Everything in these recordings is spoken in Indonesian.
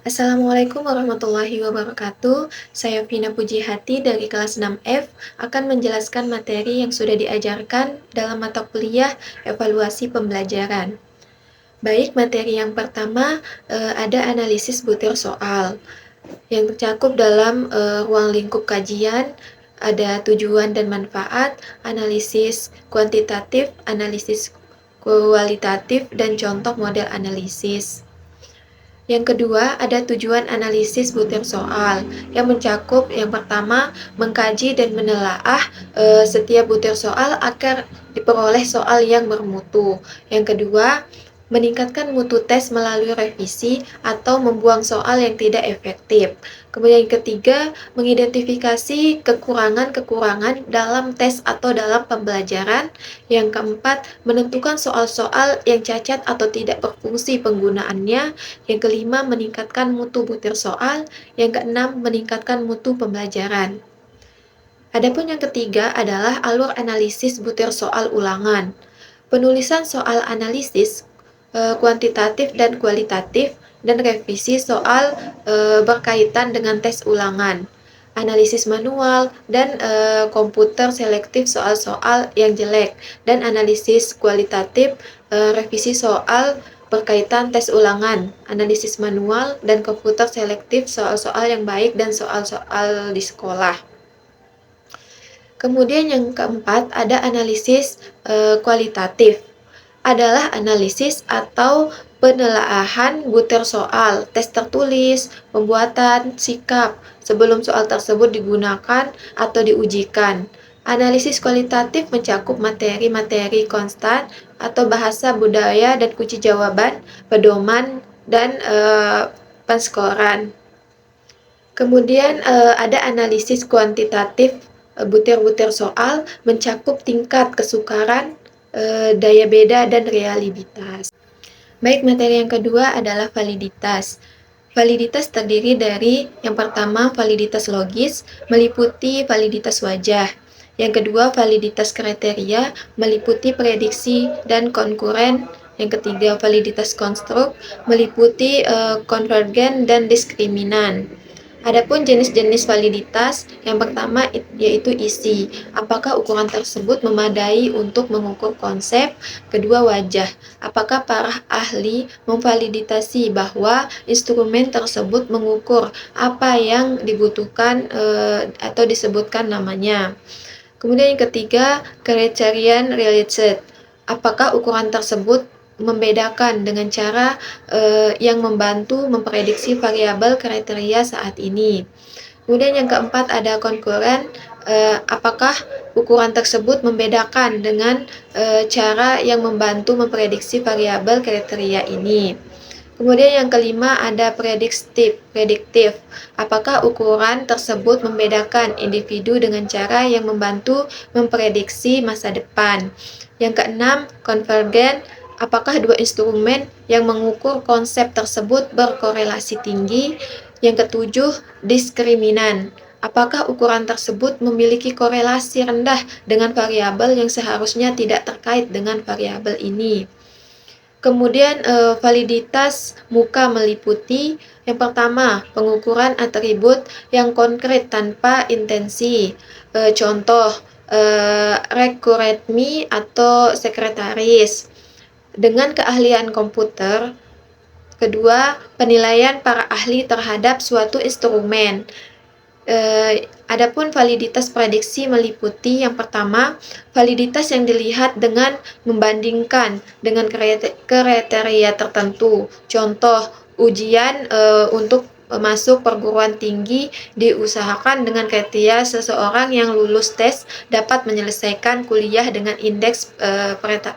Assalamualaikum warahmatullahi wabarakatuh. Saya Vina Pujihati dari kelas 6F akan menjelaskan materi yang sudah diajarkan dalam mata kuliah evaluasi pembelajaran. Baik, materi yang pertama ada analisis butir soal yang tercakup dalam ruang lingkup kajian, ada tujuan dan manfaat, analisis kuantitatif, analisis kualitatif, dan contoh model analisis. Yang kedua, ada tujuan analisis butir soal yang mencakup yang pertama, mengkaji dan menelaah setiap butir soal agar diperoleh soal yang bermutu. Yang kedua, meningkatkan mutu tes melalui revisi atau membuang soal yang tidak efektif. Kemudian yang ketiga, mengidentifikasi kekurangan-kekurangan dalam tes atau dalam pembelajaran. Yang keempat, menentukan soal-soal yang cacat atau tidak berfungsi penggunaannya. Yang kelima, meningkatkan mutu butir soal. Yang keenam, meningkatkan mutu pembelajaran. Adapun yang ketiga adalah alur analisis butir soal ulangan. Penulisan soal analisis kuantitatif dan kualitatif dan revisi soal berkaitan dengan tes ulangan. Analisis manual dan komputer selektif soal-soal yang jelek dan analisis kualitatif revisi soal berkaitan tes ulangan, analisis manual dan komputer selektif soal-soal yang baik dan soal-soal di sekolah. Kemudian yang keempat ada analisis kualitatif. Adalah analisis atau penelaahan butir soal, tes tertulis, pembuatan sikap sebelum soal tersebut digunakan atau diujikan. Analisis kualitatif mencakup materi-materi konstan atau bahasa budaya dan kunci jawaban, pedoman, dan penskoran. Kemudian ada analisis kuantitatif butir-butir soal mencakup tingkat kesukaran, daya beda, dan reliabilitas. Baik, materi yang kedua adalah validitas. Validitas terdiri dari yang pertama validitas logis meliputi validitas wajah. Yang kedua validitas kriteria meliputi prediksi dan konkuren. Yang ketiga validitas konstruk meliputi konvergen dan diskriminan. Adapun jenis-jenis validitas, yang pertama yaitu isi. Apakah ukuran tersebut memadai untuk mengukur konsep? Kedua, wajah. Apakah para ahli memvalidasi bahwa instrumen tersebut mengukur apa yang dibutuhkan atau disebutkan namanya? Kemudian yang ketiga, criterion related. Apakah ukuran tersebut membedakan dengan cara yang membantu memprediksi variabel kriteria saat ini. Kemudian yang keempat ada konkuren, apakah ukuran tersebut membedakan dengan cara yang membantu memprediksi variabel kriteria ini. Kemudian yang kelima ada prediktif. Apakah ukuran tersebut membedakan individu dengan cara yang membantu memprediksi masa depan. Yang keenam, konvergen. Apakah dua instrumen yang mengukur konsep tersebut berkorelasi tinggi? Yang ketujuh, diskriminan. Apakah ukuran tersebut memiliki korelasi rendah dengan variabel yang seharusnya tidak terkait dengan variabel ini? Kemudian validitas muka meliputi yang pertama, pengukuran atribut yang konkret tanpa intensi. Contoh, rekurentmi atau sekretaris. Dengan keahlian komputer. Kedua, penilaian para ahli terhadap suatu instrumen. Adapun validitas prediksi meliputi yang pertama, validitas yang dilihat dengan membandingkan dengan kriteria tertentu. Contoh, ujian untuk masuk perguruan tinggi diusahakan dengan kriteria seseorang yang lulus tes dapat menyelesaikan kuliah dengan indeks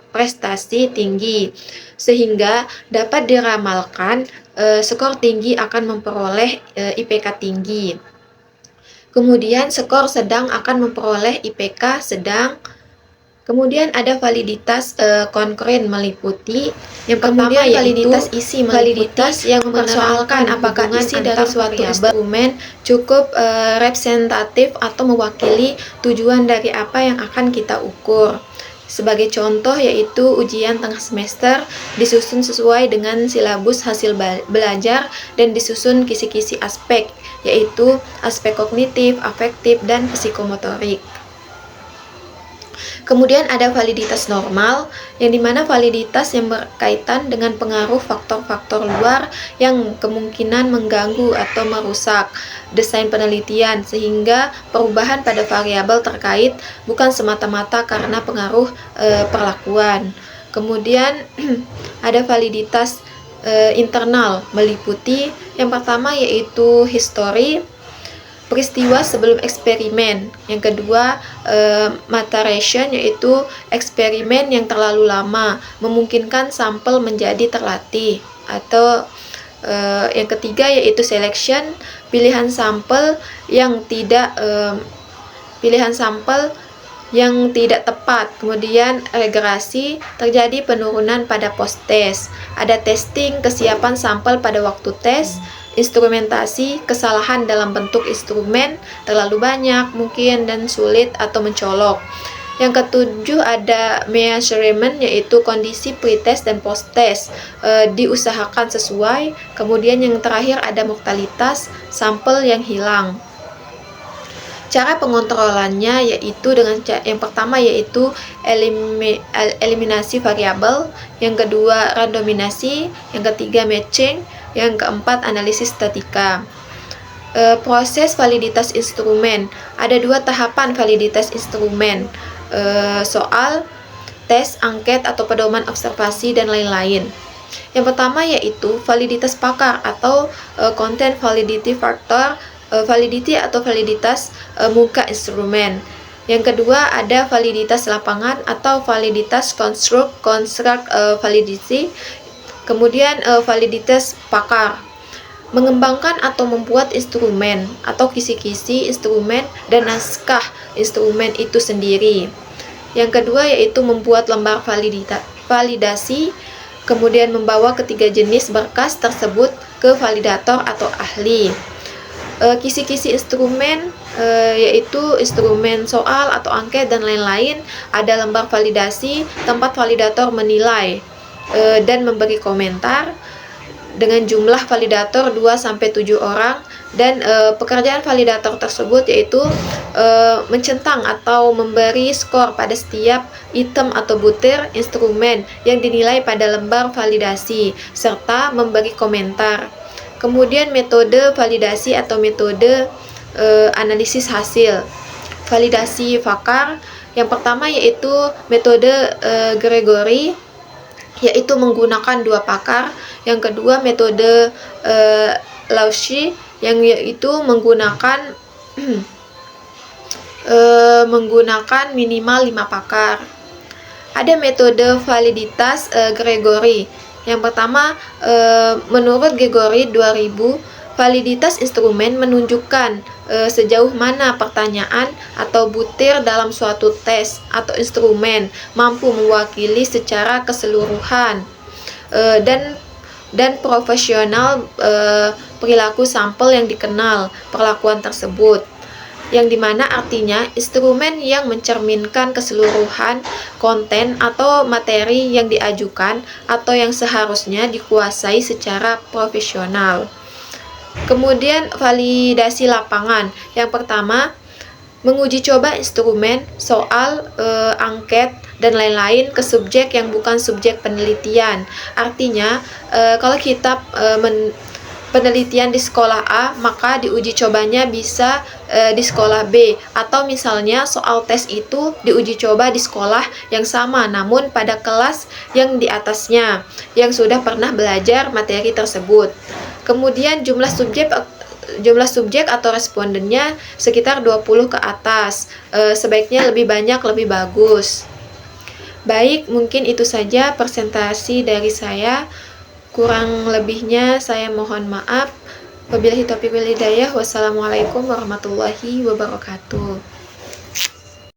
prestasi tinggi, sehingga dapat diramalkan skor tinggi akan memperoleh IPK tinggi. Kemudian skor sedang akan memperoleh IPK sedang. Kemudian ada validitas konkren meliputi yang pertama yaitu validitas isi validitas yang mempersoalkan apakah isi dari suatu instrumen cukup representatif atau mewakili tujuan dari apa yang akan kita ukur. Sebagai contoh yaitu ujian tengah semester disusun sesuai dengan silabus hasil belajar dan disusun kisi-kisi aspek, yaitu aspek kognitif, afektif, dan psikomotorik. Kemudian ada validitas normal, yang dimana validitas yang berkaitan dengan pengaruh faktor-faktor luar yang kemungkinan mengganggu atau merusak desain penelitian, sehingga perubahan pada variabel terkait bukan semata-mata karena pengaruh perlakuan. Kemudian ada validitas internal, meliputi yang pertama yaitu histori, peristiwa sebelum eksperimen. Yang kedua, maturation, yaitu eksperimen yang terlalu lama, memungkinkan sampel menjadi terlatih. Atau yang ketiga yaitu selection, pilihan sampel yang tidak tepat. Kemudian regresi, terjadi penurunan pada post-test. Ada testing, kesiapan sampel pada waktu tes. Instrumentasi, kesalahan dalam bentuk instrumen terlalu banyak mungkin dan sulit atau mencolok. Yang ketujuh ada measurement, yaitu kondisi pre-test dan post-test diusahakan sesuai. Kemudian yang terakhir ada mortalitas, sampel yang hilang. Cara pengontrolannya yaitu dengan yang pertama yaitu eliminasi variabel, yang kedua randomisasi, yang ketiga matching, yang keempat analisis statika. Proses validitas instrumen, ada 2 tahapan validitas instrumen, soal, tes, angket atau pedoman observasi dan lain-lain. Yang pertama yaitu validitas pakar atau content validity factor, validity atau validitas muka instrumen. Yang kedua ada validitas lapangan atau validitas construct validity. Kemudian validitas pakar, mengembangkan atau membuat instrumen atau kisi-kisi instrumen dan naskah instrumen itu sendiri. Yang kedua yaitu membuat lembar validasi, kemudian membawa ketiga jenis berkas tersebut ke validator atau ahli. Kisi-kisi instrumen yaitu instrumen soal atau angket dan lain-lain. Ada lembar validasi, tempat validator menilai dan memberi komentar dengan jumlah validator 2-7 orang, dan pekerjaan validator tersebut yaitu mencentang atau memberi skor pada setiap item atau butir instrumen yang dinilai pada lembar validasi serta memberi komentar. Kemudian metode validasi atau metode analisis hasil. Validasi fakar yang pertama yaitu metode Gregory, yaitu menggunakan 2 pakar. Yang kedua metode Laushi, yang yaitu menggunakan minimal 5 pakar. Ada metode validitas Gregory. Yang pertama, menurut Gregory 2000, validitas instrumen menunjukkan sejauh mana pertanyaan atau butir dalam suatu tes atau instrumen mampu mewakili secara keseluruhan dan profesional perilaku sampel yang dikenal perlakuan tersebut, yang dimana artinya instrumen yang mencerminkan keseluruhan konten atau materi yang diajukan atau yang seharusnya dikuasai secara profesional. Kemudian validasi lapangan. Yang pertama, menguji coba instrumen, soal, angket, dan lain-lain ke subjek yang bukan subjek penelitian. Artinya, kalau kita penelitian di sekolah A, maka diuji cobanya bisa di sekolah B. Atau misalnya soal tes itu diuji coba di sekolah yang sama, namun pada kelas yang di atasnya, yang sudah pernah belajar materi tersebut. Kemudian jumlah subjek atau respondennya sekitar 20 ke atas. Sebaiknya lebih banyak lebih bagus. Baik, mungkin itu saja presentasi dari saya. Kurang lebihnya saya mohon maaf. Wabillahi taufiq wal hidayah. Wassalamualaikum warahmatullahi wabarakatuh.